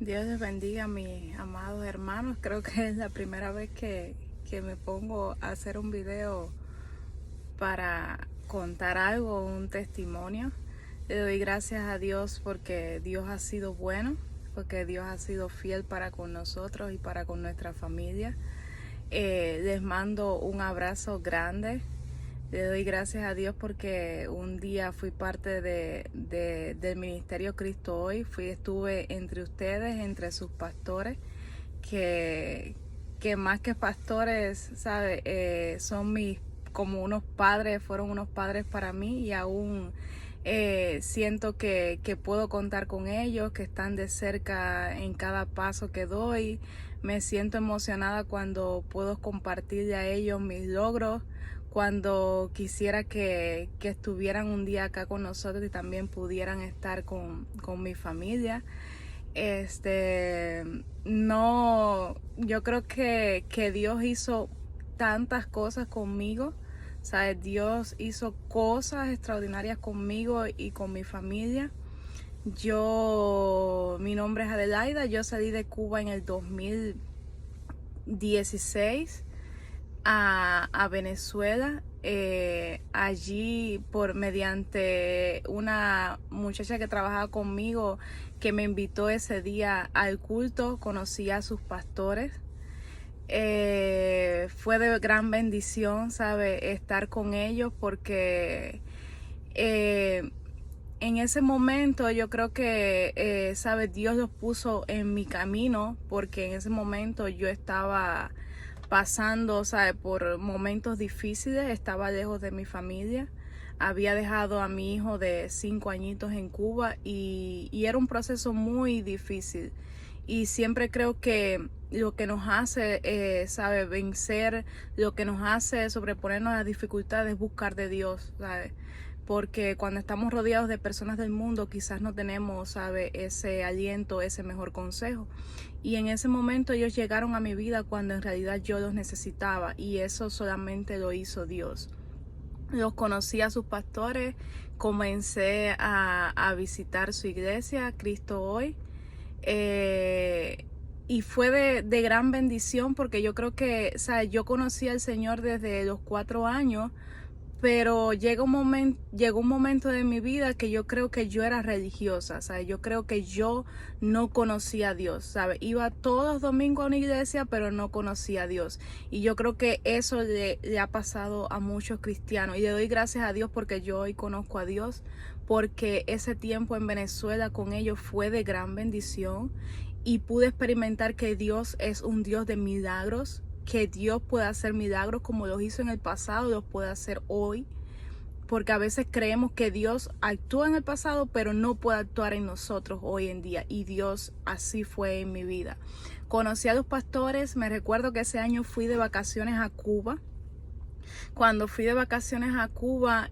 Dios les bendiga a mis amados hermanos. Creo que es la primera vez que me pongo a hacer un video para contar algo, un testimonio. Le doy gracias a Dios porque Dios ha sido bueno, porque Dios ha sido fiel para con nosotros y para con nuestra familia. Les mando un abrazo grande. Le doy gracias a Dios porque un día fui parte del Ministerio Cristo Hoy. Estuve entre ustedes, entre sus pastores, que, que más que pastores, ¿sabe? Son como unos padres, fueron unos padres para mí y aún siento que puedo contar con ellos, que están de cerca en cada paso que doy. Me siento emocionada cuando puedo compartirle a ellos mis logros, cuando quisiera que estuvieran un día acá con nosotros y también pudieran estar con mi familia. No, yo creo que Dios hizo tantas cosas conmigo. ¿Sabes? Dios hizo cosas extraordinarias conmigo y con mi familia. Mi nombre es Adelaida, yo salí de Cuba en el 2016 a Venezuela, allí mediante una muchacha que trabajaba conmigo que me invitó ese día al culto, conocí a sus pastores. Fue de gran bendición, ¿sabe? Estar con ellos porque en ese momento yo creo que, ¿sabe? Dios los puso en mi camino porque en ese momento yo estaba pasando, ¿sabe? Por momentos difíciles, estaba lejos de mi familia. Había dejado a mi hijo de 5 añitos en Cuba y era un proceso muy difícil. Y siempre creo que lo que nos hace, ¿sabe? Vencer, lo que nos hace sobreponernos a las dificultades es buscar de Dios, ¿sabe? Porque cuando estamos rodeados de personas del mundo quizás no tenemos, ¿sabe? Ese aliento, ese mejor consejo. Y en ese momento ellos llegaron a mi vida cuando en realidad yo los necesitaba y eso solamente lo hizo Dios. Los conocí a sus pastores, comencé a visitar su iglesia, Cristo Hoy. Y fue de gran bendición porque yo creo que, o sea, yo conocí al Señor desde los 4 años, pero llegó un momento de mi vida que yo creo que yo era religiosa, ¿sabes? Yo creo que yo no conocía a Dios, ¿sabes? Iba todos los domingos a una iglesia, pero no conocía a Dios. Y yo creo que eso le ha pasado a muchos cristianos. Y le doy gracias a Dios porque yo hoy conozco a Dios, porque ese tiempo en Venezuela con ellos fue de gran bendición y pude experimentar que Dios es un Dios de milagros, que Dios puede hacer milagros como los hizo en el pasado, los puede hacer hoy, porque a veces creemos que Dios actúa en el pasado, pero no puede actuar en nosotros hoy en día, y Dios así fue en mi vida. Conocí a los pastores, me recuerdo que ese año fui de vacaciones a Cuba. Cuando fui de vacaciones a Cuba,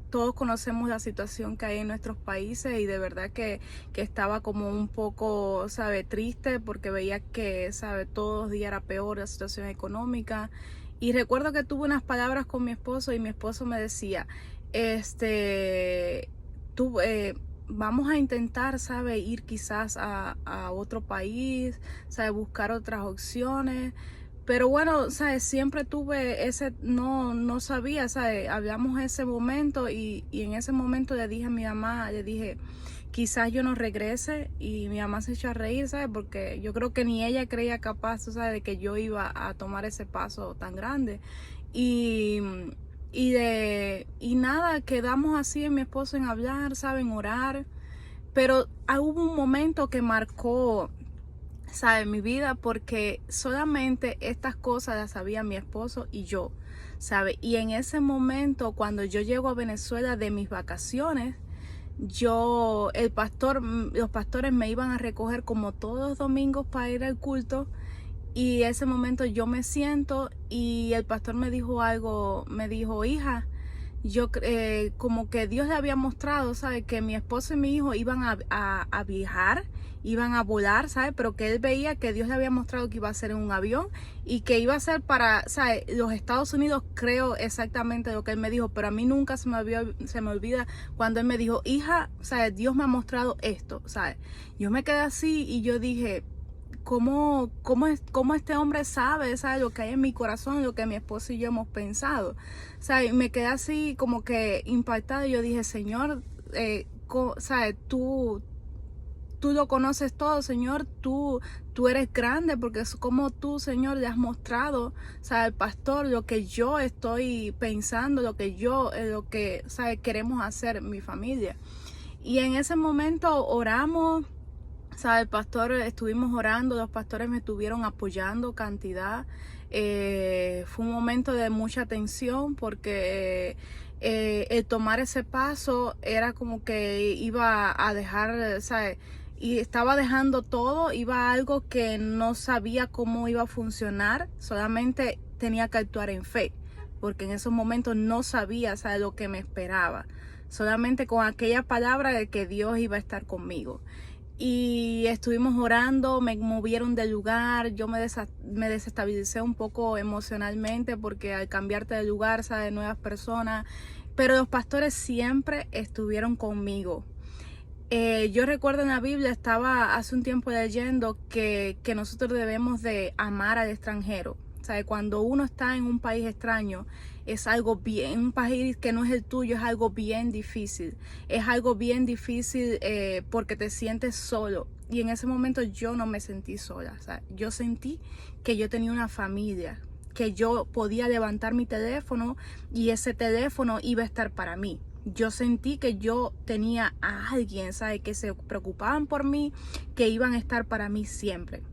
todos conocemos la situación que hay en nuestros países y de verdad que estaba como un poco, ¿sabe? Triste porque veía que, ¿sabe? Todos los días era peor la situación económica. Y recuerdo que tuve unas palabras con mi esposo y mi esposo me decía, tú, vamos a intentar, ¿sabe? Ir quizás a otro país, ¿sabe? Buscar otras opciones. Pero bueno, ¿sabes? Siempre tuve no sabía, ¿sabes? Hablamos ese momento y en ese momento le dije a mi mamá, le dije, quizás yo no regrese, y mi mamá se echó a reír, ¿sabes? Porque yo creo que ni ella creía capaz, ¿sabes? De que yo iba a tomar ese paso tan grande. Y, y nada, quedamos así en mi esposo en hablar, ¿saben? En orar. Pero hubo un momento que marcó, ¿sabe? Mi vida, porque solamente estas cosas las sabía mi esposo y yo, ¿sabe? Y en ese momento, cuando yo llego a Venezuela de mis vacaciones, los pastores me iban a recoger como todos los domingos para ir al culto, y ese momento yo me siento y el pastor me dijo algo, me dijo, hija, como que Dios le había mostrado, ¿sabes? Que mi esposo y mi hijo iban a viajar, iban a volar, ¿sabes? Pero que él veía que Dios le había mostrado que iba a ser en un avión y que iba a ser para, ¿sabes? Los Estados Unidos. Creo exactamente lo que él me dijo, pero a mí nunca se me olvida cuando él me dijo, hija, ¿sabes? Dios me ha mostrado esto, ¿sabes? Yo me quedé así y yo dije, cómo este hombre sabe, ¿sabe? Lo que hay en mi corazón, lo que mi esposo y yo hemos pensado, ¿sabe? Me quedé así como que impactada y yo dije, Señor, ¿sabe? Tú lo conoces todo, Señor, tú eres grande, porque es como tú, Señor, le has mostrado, ¿sabe? Al pastor lo que yo estoy pensando, lo que, ¿sabe? Queremos hacer mi familia. Y en ese momento oramos. ¿Sabe? El pastor, estuvimos orando, los pastores me estuvieron apoyando cantidad. Fue un momento de mucha tensión porque el tomar ese paso era como que iba a dejar, ¿sabe? Y estaba dejando todo, iba a algo que no sabía cómo iba a funcionar, solamente tenía que actuar en fe, porque en esos momentos no sabía, ¿sabe? Lo que me esperaba, solamente con aquella palabra de que Dios iba a estar conmigo. Y estuvimos orando, me movieron del lugar, yo me desestabilicé un poco emocionalmente porque al cambiarte de lugar, ¿sabes? Nuevas personas, pero los pastores siempre estuvieron conmigo. Yo recuerdo en la Biblia, estaba hace un tiempo leyendo que nosotros debemos de amar al extranjero. O sea, cuando uno está en un país extraño, es algo bien, un país que no es el tuyo, es algo bien difícil. Es algo bien difícil porque te sientes solo. Y en ese momento yo no me sentí sola. O sea, yo sentí que yo tenía una familia, que yo podía levantar mi teléfono y ese teléfono iba a estar para mí. Yo sentí que yo tenía a alguien, ¿sabe? Que se preocupaban por mí, que iban a estar para mí siempre.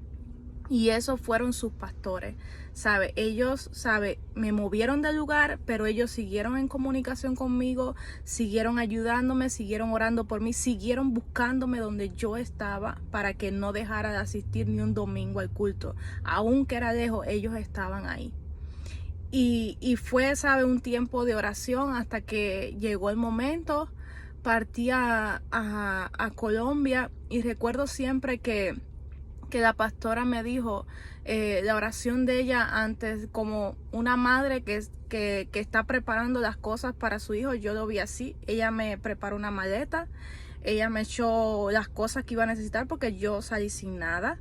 Y esos fueron sus pastores, ¿sabe? Ellos, ¿sabe? Me movieron del lugar, pero ellos siguieron en comunicación conmigo, siguieron ayudándome, siguieron orando por mí, siguieron buscándome donde yo estaba para que no dejara de asistir ni un domingo al culto. Aunque era lejos, ellos estaban ahí. Y fue, ¿sabe? Un tiempo de oración hasta que llegó el momento. Partí a Colombia y recuerdo siempre que la pastora me dijo la oración de ella antes, como una madre que está preparando las cosas para su hijo. Yo lo vi así. Ella me preparó una maleta, ella me echó las cosas que iba a necesitar porque yo salí sin nada.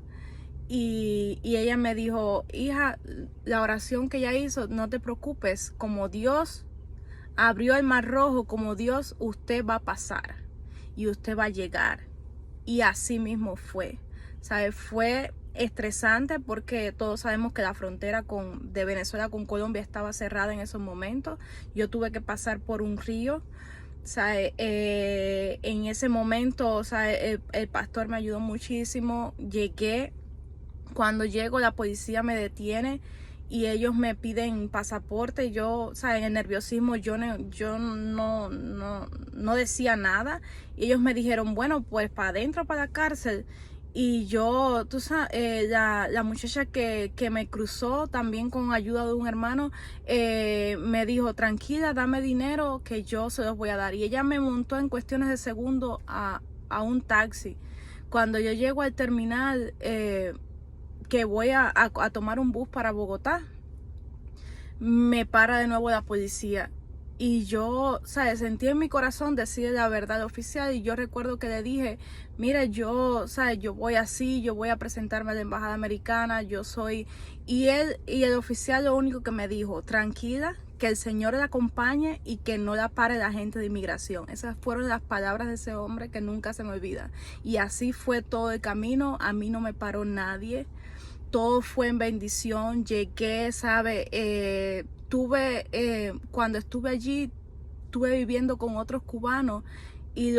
Y ella me dijo, hija, la oración que ella hizo, no te preocupes, como Dios abrió el mar rojo, como Dios, usted va a pasar y usted va a llegar. Y así mismo fue, ¿sabe? Fue estresante porque todos sabemos que la frontera de Venezuela con Colombia estaba cerrada en esos momentos. Yo tuve que pasar por un río. ¿Sabe? En ese momento, ¿sabe? El pastor me ayudó muchísimo. Cuando llego, la policía me detiene y ellos me piden pasaporte. Yo, ¿sabes? En el nerviosismo yo no decía nada. Y ellos me dijeron, bueno, pues para adentro, para la cárcel. Y yo, tú sabes, la muchacha que me cruzó también con ayuda de un hermano, me dijo, tranquila, dame dinero que yo se los voy a dar. Y ella me montó en cuestiones de segundo a un taxi. Cuando yo llego al terminal, que voy a tomar un bus para Bogotá, me para de nuevo la policía. Y yo, ¿sabes? Sentí en mi corazón decir la verdad oficial. Y yo recuerdo que le dije, mire, yo, ¿sabes? Yo voy así, yo voy a presentarme a la embajada americana, yo soy... Y el oficial lo único que me dijo, tranquila, que el Señor la acompañe y que no la pare la gente de inmigración. Esas fueron las palabras de ese hombre que nunca se me olvidan. Y así fue todo el camino, a mí no me paró nadie. Todo fue en bendición. Llegué, ¿sabe? Cuando estuve allí, estuve viviendo con otros cubanos y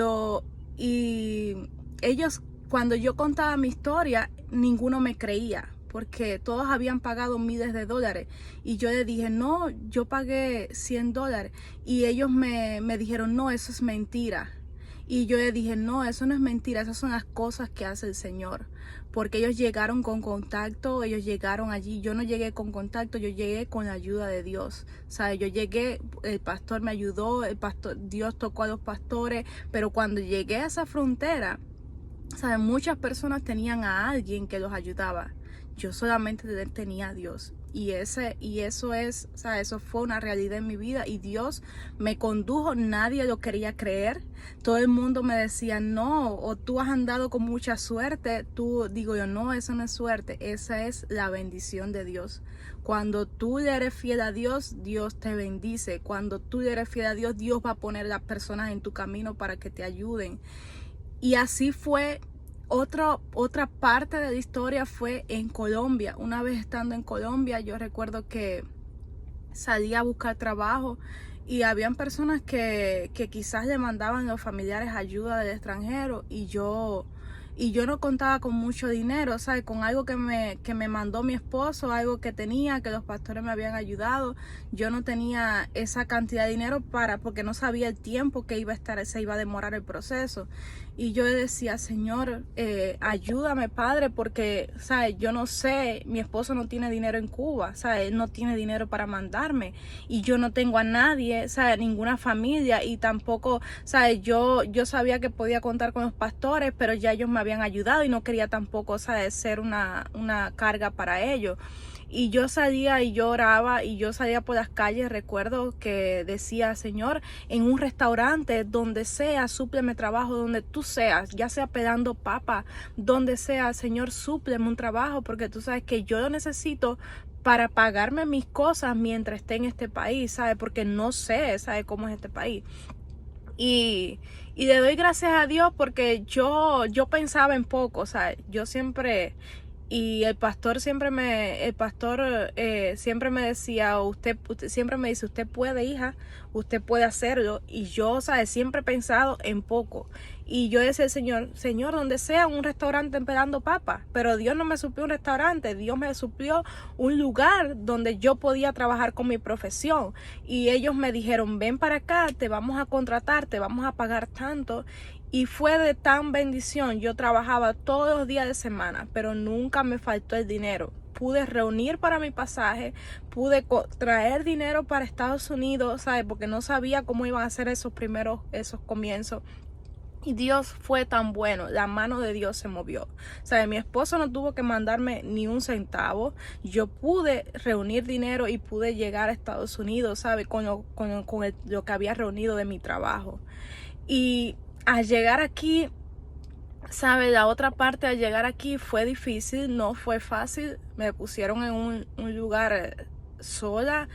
ellos, cuando yo contaba mi historia, ninguno me creía porque todos habían pagado miles de dólares y yo les dije, no, yo pagué $100 y ellos me dijeron, no, eso es mentira. Y yo le dije, no, eso no es mentira, esas son las cosas que hace el Señor. Porque ellos llegaron con contacto, ellos llegaron allí. Yo no llegué con contacto, yo llegué con la ayuda de Dios. ¿Sabe? Yo llegué, el pastor me ayudó, Dios tocó a los pastores, pero cuando llegué a esa frontera, ¿sabe? Muchas personas tenían a alguien que los ayudaba. Yo solamente tenía a Dios. Y eso es, o sea, eso fue una realidad en mi vida. Y Dios me condujo, nadie lo quería creer. Todo el mundo me decía, no, o tú has andado con mucha suerte. Digo yo, no, eso no es suerte, esa es la bendición de Dios. Cuando tú le eres fiel a Dios, Dios te bendice. Cuando tú le eres fiel a Dios, Dios va a poner las personas en tu camino para que te ayuden. Y así fue. Otra parte de la historia fue en Colombia. Una vez estando en Colombia, yo recuerdo que salí a buscar trabajo y habían personas que quizás le mandaban a los familiares ayuda del extranjero y yo no contaba con mucho dinero, ¿sabes? Con algo que me mandó mi esposo, algo que tenía, que los pastores me habían ayudado. Yo no tenía esa cantidad de dinero porque no sabía el tiempo que se iba a demorar el proceso. Y yo le decía, Señor, ayúdame, Padre, porque, ¿sabes? Yo no sé, mi esposo no tiene dinero en Cuba, ¿sabes? Él no tiene dinero para mandarme y yo no tengo a nadie, ¿sabes? Ninguna familia y tampoco, ¿sabes? Yo sabía que podía contar con los pastores, pero ya ellos me habían ayudado y no quería tampoco, ¿sabes? Ser una carga para ellos. Y yo salía y yo oraba y yo salía por las calles. Recuerdo que decía, Señor, en un restaurante, donde sea, súpleme trabajo, donde tú seas, ya sea pelando papa, donde sea, Señor, súpleme un trabajo, porque tú sabes que yo lo necesito para pagarme mis cosas mientras esté en este país, ¿sabes? Porque no sé, ¿sabes cómo es este país? Y le doy gracias a Dios porque yo pensaba en poco, ¿sabes? Yo siempre... Y el pastor siempre me decía, usted siempre me dice, usted puede, hija, usted puede hacerlo. Y yo, ¿sabes? Siempre he pensado en poco. Y yo decía, Señor, donde sea un restaurante pelando papas. Pero Dios no me suplió un restaurante, Dios me suplió un lugar donde yo podía trabajar con mi profesión. Y ellos me dijeron, ven para acá, te vamos a contratar, te vamos a pagar tanto. Y fue de tan bendición. Yo trabajaba todos los días de semana, pero nunca me faltó el dinero. Pude reunir para mi pasaje, pude traer dinero para Estados Unidos, ¿sabes? Porque no sabía cómo iban a ser esos comienzos. Y Dios fue tan bueno, la mano de Dios se movió. ¿Sabes? Mi esposo no tuvo que mandarme ni un centavo. Yo pude reunir dinero y pude llegar a Estados Unidos, ¿sabes? Con lo que había reunido de mi trabajo. Y al llegar aquí, ¿sabes? La otra parte, al llegar aquí fue difícil, no fue fácil. Me pusieron en un lugar sola.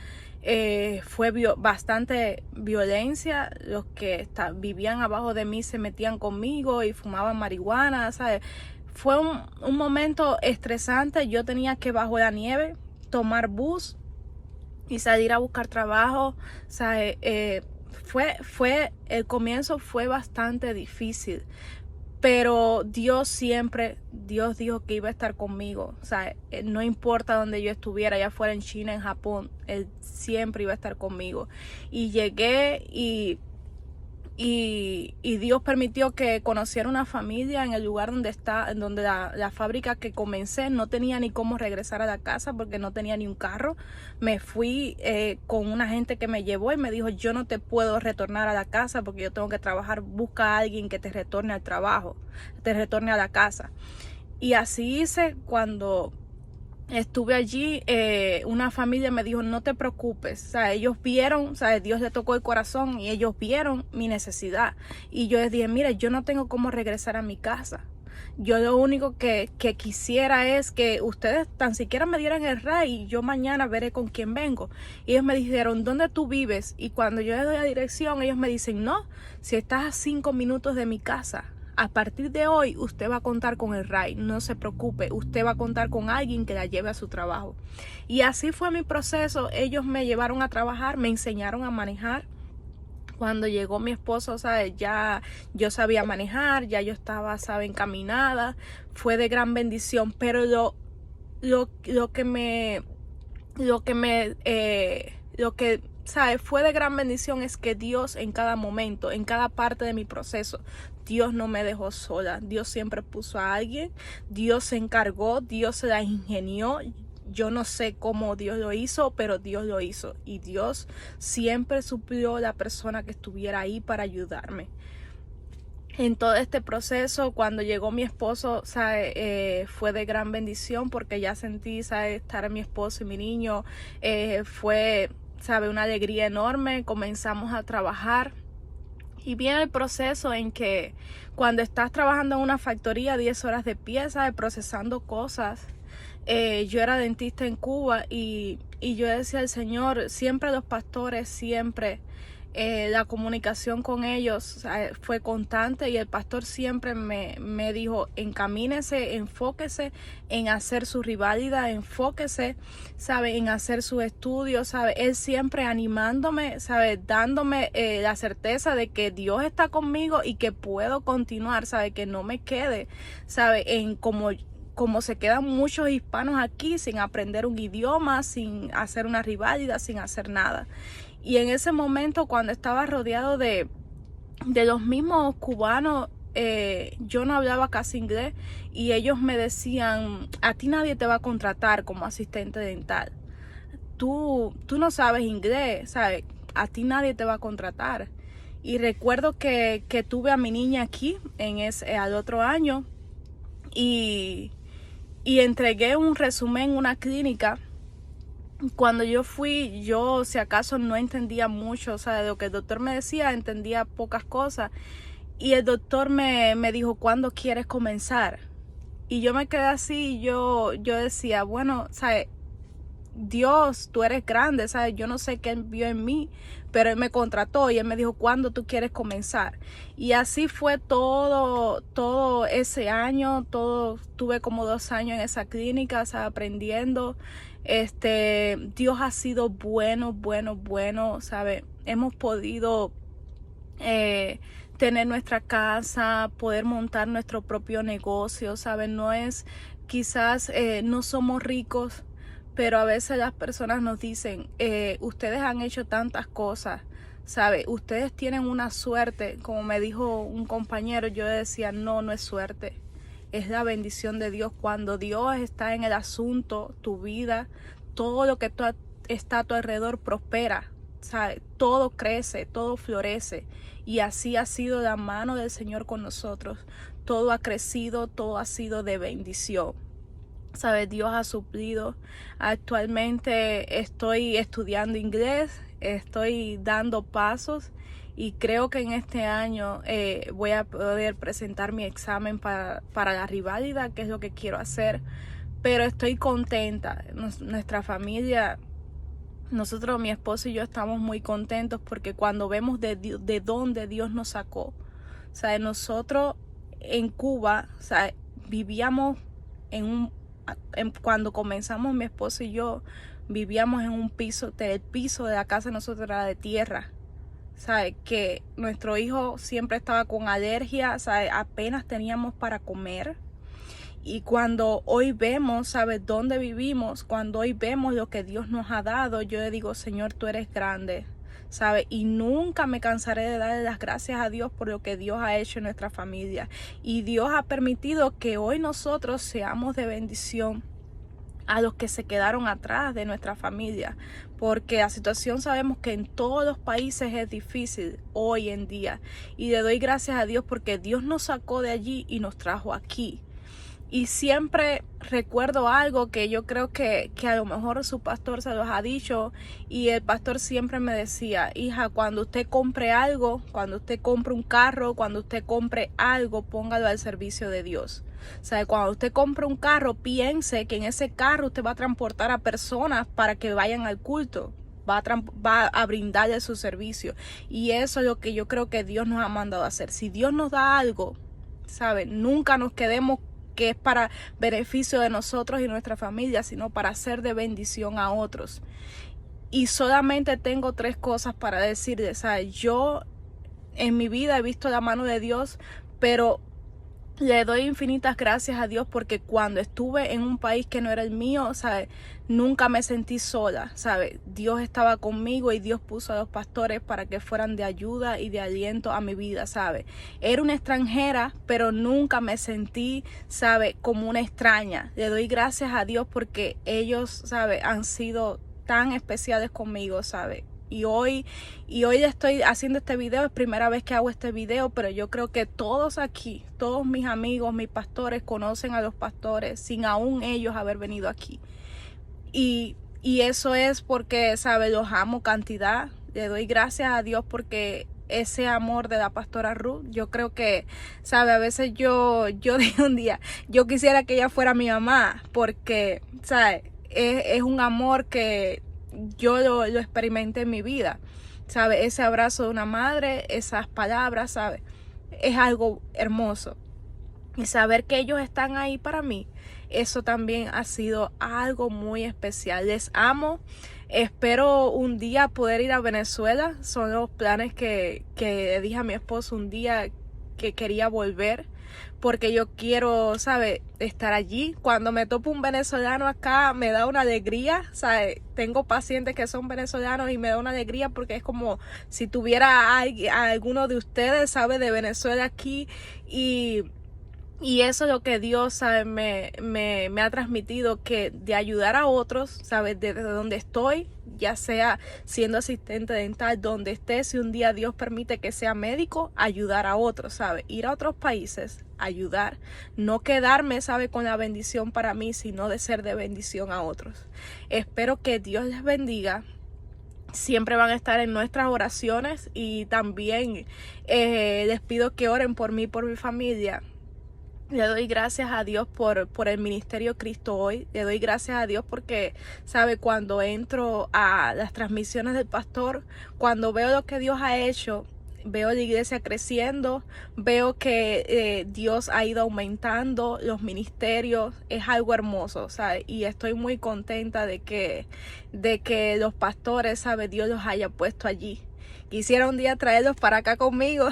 Fue bastante violencia. Los que vivían abajo de mí se metían conmigo y fumaban marihuana, ¿sabes? Fue un momento estresante. Yo tenía que bajo la nieve tomar bus y salir a buscar trabajo, ¿sabes? El comienzo fue bastante difícil, pero Dios dijo que iba a estar conmigo. O sea, no importa donde yo estuviera, ya fuera en China, en Japón, Él siempre iba a estar conmigo. Y llegué y Dios permitió que conociera una familia en el lugar donde la fábrica que comencé. No tenía ni cómo regresar a la casa porque no tenía ni un carro. Me fui con una gente que me llevó y me dijo, yo no te puedo retornar a la casa porque yo tengo que trabajar. Busca a alguien que te retorne al trabajo, te retorne a la casa. Y así hice. Cuando estuve allí, una familia me dijo, no te preocupes, o sea, ellos vieron, o sea, Dios le tocó el corazón y ellos vieron mi necesidad. Y yo les dije, mira, yo no tengo cómo regresar a mi casa. Yo lo único que quisiera es que ustedes tan siquiera me dieran el RAI y yo mañana veré con quién vengo. Y ellos me dijeron, ¿dónde tú vives? Y cuando yo les doy la dirección, ellos me dicen, no, si estás a 5 minutos de mi casa. A partir de hoy usted va a contar con el RAI, no se preocupe, usted va a contar con alguien que la lleve a su trabajo. Y así fue mi proceso. Ellos me llevaron a trabajar, me enseñaron a manejar. Cuando llegó mi esposo, ¿sabes? Ya yo sabía manejar, ya yo estaba, ¿sabes? Encaminada. Fue de gran bendición, pero lo que ¿sabe? Fue de gran bendición es que Dios en cada momento, en cada parte de mi proceso, Dios no me dejó sola. Dios siempre puso a alguien, Dios se encargó, Dios se la ingenió. Yo no sé cómo Dios lo hizo, pero Dios lo hizo. Y Dios siempre suplió la persona que estuviera ahí para ayudarme. En todo este proceso, cuando llegó mi esposo, ¿sabe? Fue de gran bendición porque ya sentí, ¿sabe? Estar mi esposo y mi niño. Fue, ¿sabe? Una alegría enorme. Comenzamos a trabajar. Y viene el proceso en que cuando estás trabajando en una factoría 10 horas de pie, ¿sabe? Procesando cosas. Yo era dentista en Cuba y yo decía al Señor, siempre los pastores, siempre la comunicación con ellos, o sea, fue constante y el pastor siempre me dijo, encamínese, enfóquese en hacer su rivalidad, enfóquese, ¿sabe? En hacer su estudio, ¿sabe? Él siempre animándome, ¿sabe? Dándome la certeza de que Dios está conmigo y que puedo continuar, ¿sabe? Que no me quede, ¿sabe? En como se quedan muchos hispanos aquí sin aprender un idioma, sin hacer una rivalidad, sin hacer nada. Y en ese momento, cuando estaba rodeado de los mismos cubanos, yo no hablaba casi inglés y ellos me decían, a ti nadie te va a contratar como asistente dental. Tú no sabes inglés, ¿sabes? A ti nadie te va a contratar. Y recuerdo que tuve a mi niña aquí al otro año y entregué un resumen en una clínica. Cuando yo fui, yo si acaso no entendía mucho, o sea, de lo que el doctor me decía, entendía pocas cosas. Y el doctor me dijo, ¿cuándo quieres comenzar? Y yo me quedé así, yo decía, bueno, ¿sabes? Dios, tú eres grande, ¿sabes? Yo no sé qué Él vio en mí, pero Él me contrató y Él me dijo, ¿cuándo tú quieres comenzar? Y así fue todo ese año, tuve como 2 años en esa clínica, ¿sabes? Aprendiendo. Dios ha sido bueno, ¿sabes? Hemos podido tener nuestra casa, poder montar nuestro propio negocio, ¿sabes? No es, quizás no somos ricos, pero a veces las personas nos dicen, ustedes han hecho tantas cosas, ¿sabe? Ustedes tienen una suerte, como me dijo un compañero, yo decía, no es suerte, es la bendición de Dios. Cuando Dios está en el asunto, tu vida, todo lo que está a tu alrededor prospera, ¿sabe? Todo crece, todo florece. Y así ha sido la mano del Señor con nosotros. Todo ha crecido, todo ha sido de bendición. ¿Sabe? Dios ha suplido. Actualmente estoy estudiando inglés, estoy dando pasos y creo que en este año voy a poder presentar mi examen para la rivalidad, que es lo que quiero hacer. Pero estoy contenta. Nuestra familia, nosotros, mi esposo y yo, estamos muy contentos porque cuando vemos de dónde Dios nos sacó, ¿sabe? Nosotros en Cuba, ¿sabe? Vivíamos cuando comenzamos mi esposo y yo, vivíamos en un piso, el piso de la casa de nosotros era de tierra, ¿sabe? Que nuestro hijo siempre estaba con alergia, ¿sabe? Apenas teníamos para comer. Y cuando hoy vemos, ¿sabes? Dónde vivimos, cuando hoy vemos lo que Dios nos ha dado, yo le digo, Señor, tú eres grande, ¿sabe? Y nunca me cansaré de darle las gracias a Dios por lo que Dios ha hecho en nuestra familia. Y Dios ha permitido que hoy nosotros seamos de bendición a los que se quedaron atrás de nuestra familia, porque la situación sabemos que en todos los países es difícil hoy en día. Y le doy gracias a Dios porque Dios nos sacó de allí y nos trajo aquí. Y siempre recuerdo algo que yo creo que a lo mejor su pastor se los ha dicho, y el pastor siempre me decía, hija, cuando usted compre algo, cuando usted compre un carro, cuando usted compre algo, póngalo al servicio de Dios. O sea, cuando usted compre un carro, piense que en ese carro usted va a transportar a personas para que vayan al culto. Va a brindarle su servicio. Y eso es lo que yo creo que Dios nos ha mandado a hacer. Si Dios nos da algo, ¿sabe? Nunca nos quedemos que es para beneficio de nosotros y nuestra familia, sino para ser de bendición a otros. Y solamente tengo 3 cosas para decirles. ¿Sabe? Yo en mi vida he visto la mano de Dios, pero Le doy infinitas gracias a Dios porque cuando estuve en un país que no era el mío, ¿sabe? Nunca me sentí sola, ¿sabe? Dios estaba conmigo y Dios puso a los pastores para que fueran de ayuda y de aliento a mi vida, ¿sabe? Era una extranjera, pero nunca me sentí, ¿sabe? Como una extraña. Le doy gracias a Dios porque ellos, ¿sabe? Han sido tan especiales conmigo, ¿sabe? Y hoy estoy haciendo este video, es primera vez que hago este video, pero yo creo que todos aquí, todos mis amigos, mis pastores conocen a los pastores sin aún ellos haber venido aquí. Y eso es porque, ¿sabe? Los amo cantidad. Le doy gracias a Dios porque ese amor de la pastora Ruth, yo creo que, ¿sabe? A veces yo dije un día, yo quisiera que ella fuera mi mamá porque, ¿sabe? Es un amor que yo lo experimenté en mi vida, ¿sabe? Ese abrazo de una madre, esas palabras, ¿sabe? Es algo hermoso. Y saber que ellos están ahí para mí, eso también ha sido algo muy especial. Les amo. Espero un día poder ir a Venezuela. Son los planes que dije a mi esposo un día que quería volver. Porque yo quiero, ¿sabe? Estar allí. Cuando me topo un venezolano acá, me da una alegría, ¿sabe? Tengo pacientes que son venezolanos y me da una alegría porque es como si tuviera a alguno de ustedes, ¿sabe? De Venezuela aquí y eso es lo que Dios, ¿sabe? Me ha transmitido, que de ayudar a otros, ¿sabes? Desde donde estoy, ya sea siendo asistente dental, donde esté, si un día Dios permite que sea médico, ayudar a otros, ¿sabe? Ir a otros países, ayudar, no quedarme, ¿sabe? Con la bendición para mí, sino de ser de bendición a otros. Espero que Dios les bendiga. Siempre van a estar en nuestras oraciones y también les pido que oren por mí, por mi familia. Le doy gracias a Dios por el Ministerio Cristo Hoy. Le doy gracias a Dios porque, ¿sabe? Cuando entro a las transmisiones del pastor, cuando veo lo que Dios ha hecho, veo la iglesia creciendo, veo que Dios ha ido aumentando los ministerios, es algo hermoso, ¿sabe? Y estoy muy contenta de que los pastores, ¿sabe? Dios los haya puesto allí. Quisiera un día traerlos para acá conmigo.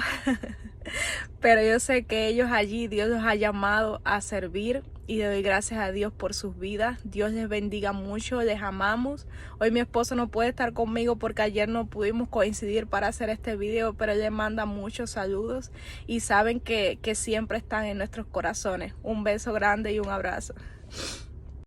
Pero yo sé que ellos allí, Dios los ha llamado a servir y le doy gracias a Dios por sus vidas. Dios les bendiga mucho, les amamos. Hoy mi esposo no puede estar conmigo porque ayer no pudimos coincidir para hacer este video, pero él le manda muchos saludos y saben que siempre están en nuestros corazones. Un beso grande y un abrazo.